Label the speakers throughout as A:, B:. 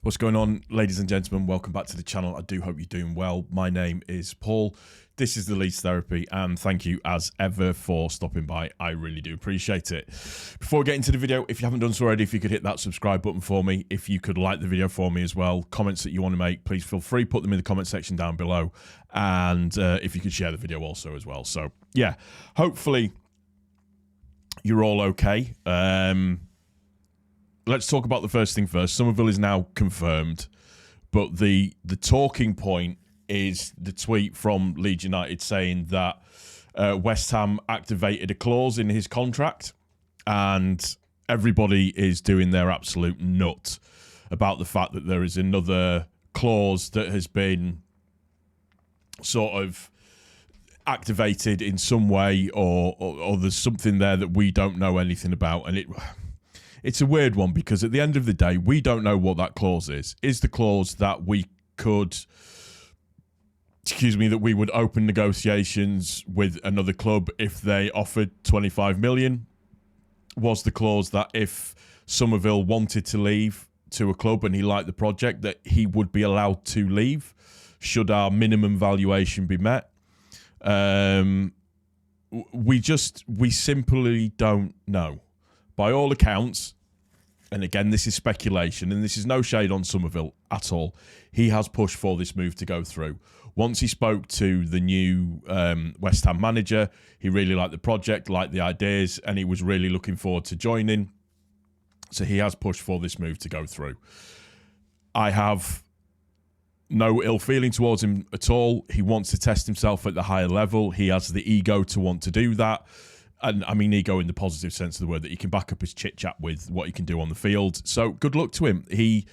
A: What's going on, ladies and gentlemen? Welcome back to the channel. I do hope you're doing well. My name is Paul. This is the Leeds Therapy, and thank you as ever for stopping by. I really do appreciate it. Before we get into the video, if you haven't done so already, if you could hit that subscribe button for me, if you could like the video for me as well, comments that you want to make, please feel free, put them in the comment section down below, and if you could share the video also as well. So yeah, hopefully you're all okay. Let's talk about the first thing first. Summerville is now confirmed, but the talking point is the tweet from Leeds United saying that West Ham activated a clause in his contract, and everybody is doing their absolute nut about the fact that there is another clause that has been sort of activated in some way, or there's something there that we don't know anything about, and it's a weird one because at the end of the day, we don't know what that clause is. Is the clause that we could, that we would open negotiations with another club if they offered 25 million? Was the clause that if Summerville wanted to leave to a club and he liked the project, that he would be allowed to leave should our minimum valuation be met? We simply don't know. By all accounts, and again, this is speculation, and this is no shade on Summerville at all, he has pushed for this move to go through. Once he spoke to the new West Ham manager, he really liked the project, liked the ideas, and he was really looking forward to joining. So he has pushed for this move to go through. I have no ill feeling towards him at all. He wants to test himself at the higher level. He has the ego to want to do that. And I mean ego in the positive sense of the word, that he can back up his chit-chat with what he can do on the field. So good luck to him. He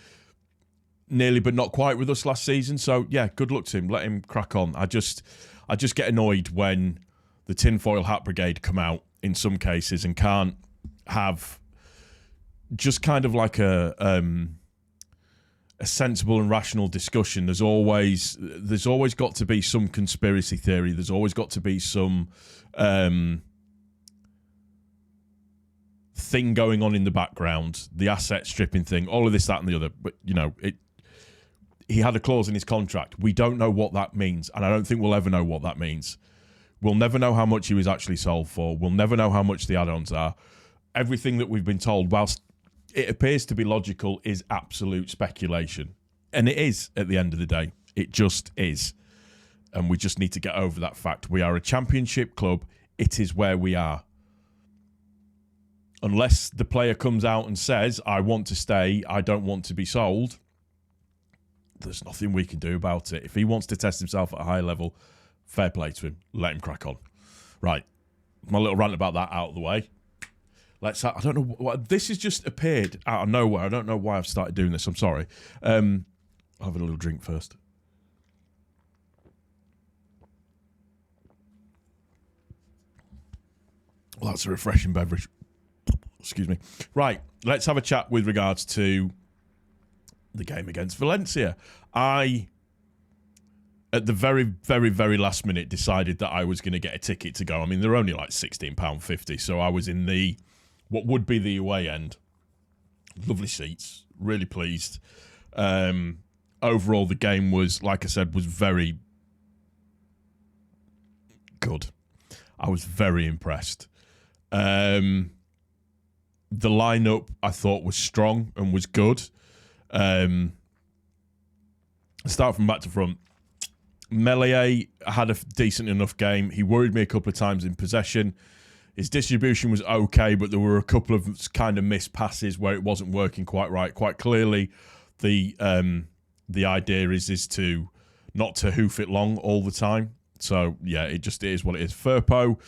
A: nearly but not quite with us last season. So yeah, good luck to him. Let him crack on. I just get annoyed when the tinfoil hat brigade come out in some cases and can't have just kind of like a sensible and rational discussion. There's always got to be some conspiracy theory. There's always got to be some thing going on in the background, the asset stripping thing, all of this, that, and the other. But you know, he had a clause in his contract. We don't know what that means, and I don't think we'll ever know what that means. We'll never know how much he was actually sold for. We'll never know how much the add-ons are. Everything that we've been told, whilst it appears to be logical, is absolute speculation. And it is, at the end of the day. It just is. And we just need to get over that fact. We are a championship club. It is where we are. Unless the player comes out and says, I want to stay, I don't want to be sold, there's nothing we can do about it. If he wants to test himself at a high level, fair play to him. Let him crack on. Right. My little rant about that out of the way. I don't know what this has just appeared out of nowhere. I don't know why I've started doing this. I'm sorry. I'll have a little drink first. Well, that's a refreshing beverage. Excuse me. Right, let's have a chat with regards to the game against Valencia. I, at the very, very, very last minute, decided that I was going to get a ticket to go. I mean, they're only like £16.50, so I was in what would be the away end. Lovely seats, really pleased. Overall, the game was, like I said, was very good. I was very impressed. The lineup I thought was strong and was good. Start from back to front. Melie had a decent enough game. He worried me a couple of times in possession. His distribution was okay, but there were a couple of kind of missed passes where it wasn't working quite right. Quite clearly, the idea is to not to hoof it long all the time. So yeah, it just is what it is. Firpo,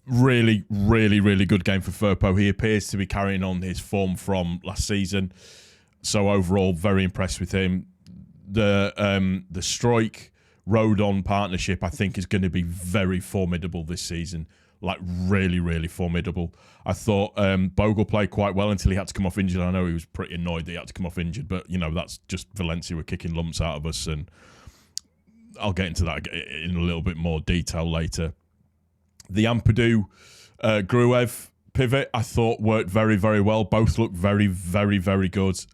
A: really, really, really good game for Firpo. He appears to be carrying on his form from last season. So overall, very impressed with him. The Strike Rodon partnership, I think, is going to be very formidable this season. Like really, really formidable. I thought Bogle played quite well until he had to come off injured. I know he was pretty annoyed that he had to come off injured, but you know, that's just Valencia were kicking lumps out of us, and I'll get into that in a little bit more detail later. The Ampadu Gruev pivot, I thought, worked very, very well. Both looked very, very, very good.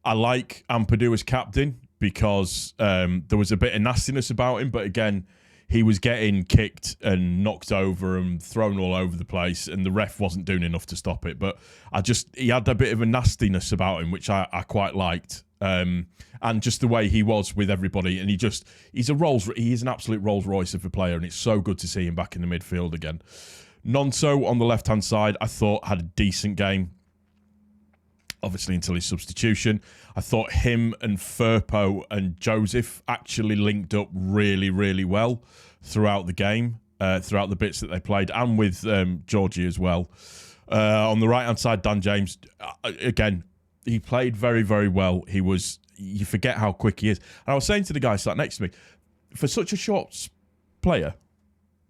A: I like Ampadu as captain because there was a bit of nastiness about him, but again, he was getting kicked and knocked over and thrown all over the place, and the ref wasn't doing enough to stop it. But he had a bit of a nastiness about him, which I quite liked. And just the way he was with everybody, and he is an absolute Rolls Royce of a player, and it's so good to see him back in the midfield again. Nonso on the left hand side, I thought had a decent game. Obviously, until his substitution. I thought him and Firpo and Joseph actually linked up really, really well throughout the game, throughout the bits that they played, and with Georgie as well. On the right-hand side, Dan James, again, he played very, very well. You forget how quick he is. And I was saying to the guy sat next to me, for such a short player,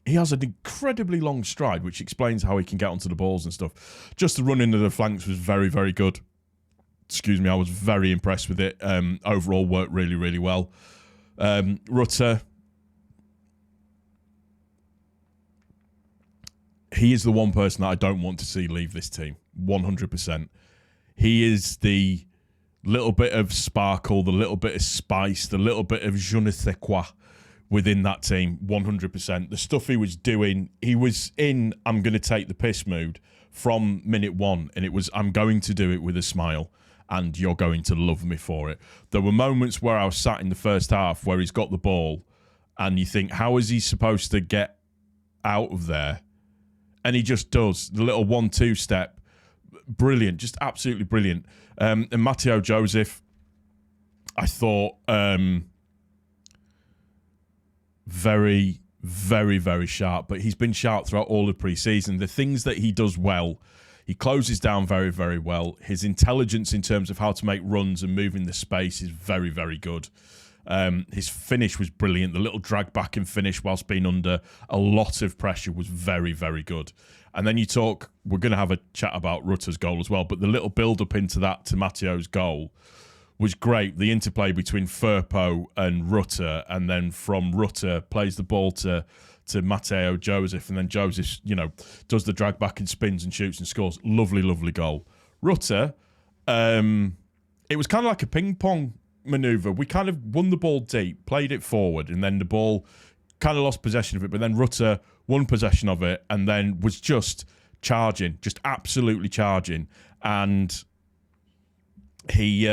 A: he has an incredibly long stride, which explains how he can get onto the balls and stuff. Just the run into the flanks was very, very good. Excuse me, I was very impressed with it. Overall, worked really, really well. Rutter, he is the one person that I don't want to see leave this team, 100%. He is the little bit of sparkle, the little bit of spice, the little bit of je ne sais quoi within that team, 100%. The stuff he was doing, he was in I'm going to take the piss mood from minute one, and it was I'm going to do it with a smile, and you're going to love me for it. There were moments where I was sat in the first half where he's got the ball and you think, how is he supposed to get out of there? And he just does. The little 1-2 step. Brilliant. Just absolutely brilliant. And Matteo Joseph, I thought very, very, very sharp. But he's been sharp throughout all of pre-season. The things that he does well, he closes down very, very well. His intelligence in terms of how to make runs and move in the space is very, very good. His finish was brilliant. The little drag back and finish whilst being under a lot of pressure was very, very good. And then we're going to have a chat about Rutter's goal as well, but the little build-up into that to Matteo's goal was great. The interplay between Firpo and Rutter, and then from Rutter plays the ball to Matteo Joseph, and then Joseph, does the drag back and spins and shoots and scores. Lovely, lovely goal. Rutter, it was kind of like a ping-pong manoeuvre. We kind of won the ball deep, played it forward, and then the ball kind of lost possession of it, but then Rutter won possession of it and then was just charging, just absolutely charging. And he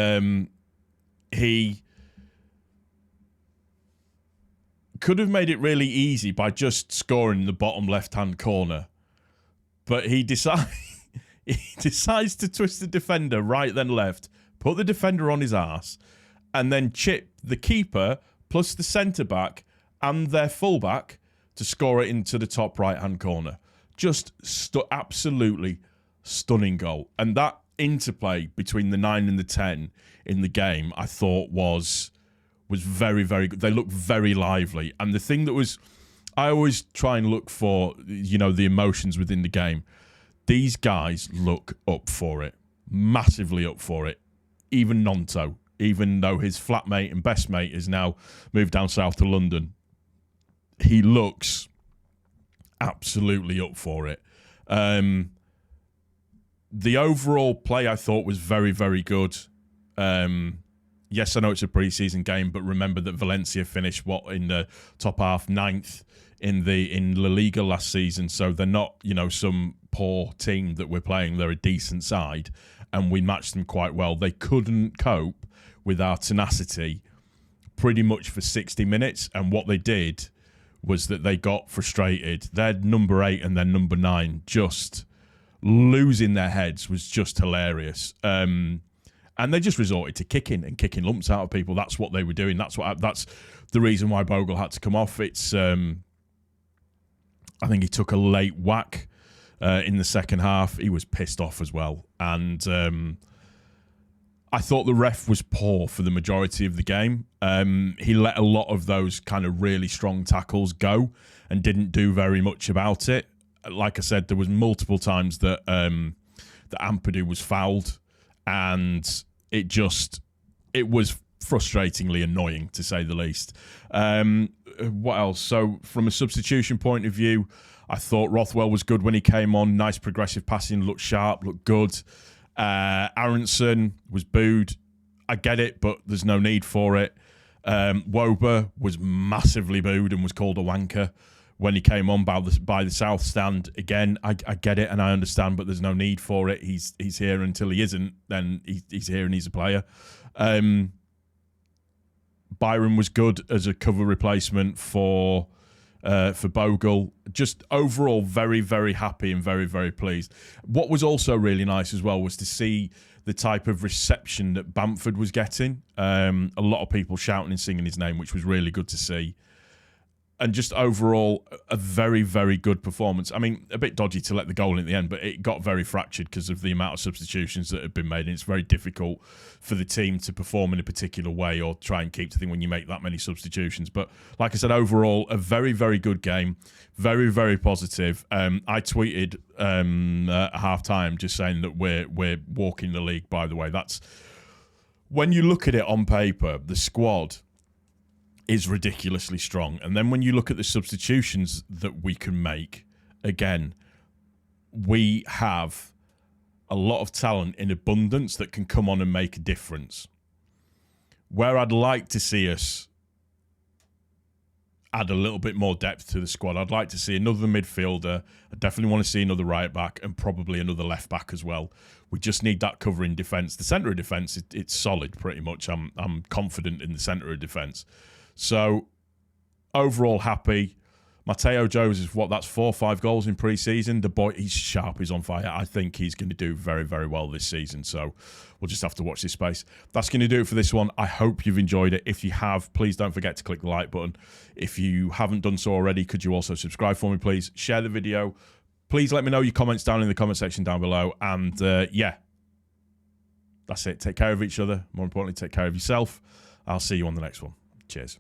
A: could have made it really easy by just scoring in the bottom left-hand corner. But he decides to twist the defender right then left, put the defender on his arse, and then chip the keeper plus the centre-back and their full-back to score it into the top right-hand corner. Just absolutely stunning goal. And that interplay between the 9 and the 10 in the game, I thought was very, very good. They looked very lively. And the thing that I always try and look for, the emotions within the game. These guys look up for it. Massively up for it. Even Nonto, even though his flatmate and best mate is now moved down south to London, he looks absolutely up for it. The overall play, I thought, was very, very good. Yes, I know it's a pre-season game, but remember that Valencia finished in the top half, 9th in La Liga last season. So they're not, some poor team that we're playing. They're a decent side, and we matched them quite well. They couldn't cope with our tenacity pretty much for 60 minutes, and what they did was that they got frustrated. Their number 8 and their number 9 just losing their heads was just hilarious. And they just resorted to kicking lumps out of people. That's what they were doing. That's the reason why Bogle had to come off. It's I think he took a late whack in the second half. He was pissed off as well. And I thought the ref was poor for the majority of the game. He let a lot of those kind of really strong tackles go and didn't do very much about it. Like I said, there was multiple times that Ampadu was fouled, and it was frustratingly annoying, to say the least. What else? So from a substitution point of view, I thought Rothwell was good when he came on. Nice progressive passing, looked sharp, looked good. Aronson was booed. I get it, but there's no need for it. Woba was massively booed and was called a wanker when he came on by the south stand. Again, I get it and I understand, but there's no need for it. He's here until he isn't. Then he's here and he's a player. Byron was good as a cover replacement for Bogle. Just overall, very, very happy and very, very pleased. What was also really nice as well was to see the type of reception that Bamford was getting. A lot of people shouting and singing his name, which was really good to see. And just overall, a very, very good performance. I mean, a bit dodgy to let the goal in the end, but it got very fractured because of the amount of substitutions that have been made. And it's very difficult for the team to perform in a particular way or try and keep to thing when you make that many substitutions. But like I said, overall, a very, very good game. Very, very positive. I tweeted at half-time just saying that we're walking the league, by the way. That's when you look at it on paper, the squad is ridiculously strong. And then when you look at the substitutions that we can make, again, we have a lot of talent in abundance that can come on and make a difference. Where I'd like to see us add a little bit more depth to the squad, I'd like to see another midfielder. I definitely want to see another right back and probably another left back as well. We just need that covering defence. The centre of defence, it's solid pretty much. I'm confident in the centre of defence. So, overall happy. Mateo Jones is that's 4 or 5 goals in pre-season. The boy, he's sharp, he's on fire. I think he's going to do very, very well this season. So, we'll just have to watch this space. That's going to do it for this one. I hope you've enjoyed it. If you have, please don't forget to click the like button. If you haven't done so already, could you also subscribe for me, please? Share the video. Please let me know your comments down in the comment section down below. And, yeah, that's it. Take care of each other. More importantly, take care of yourself. I'll see you on the next one. Cheers.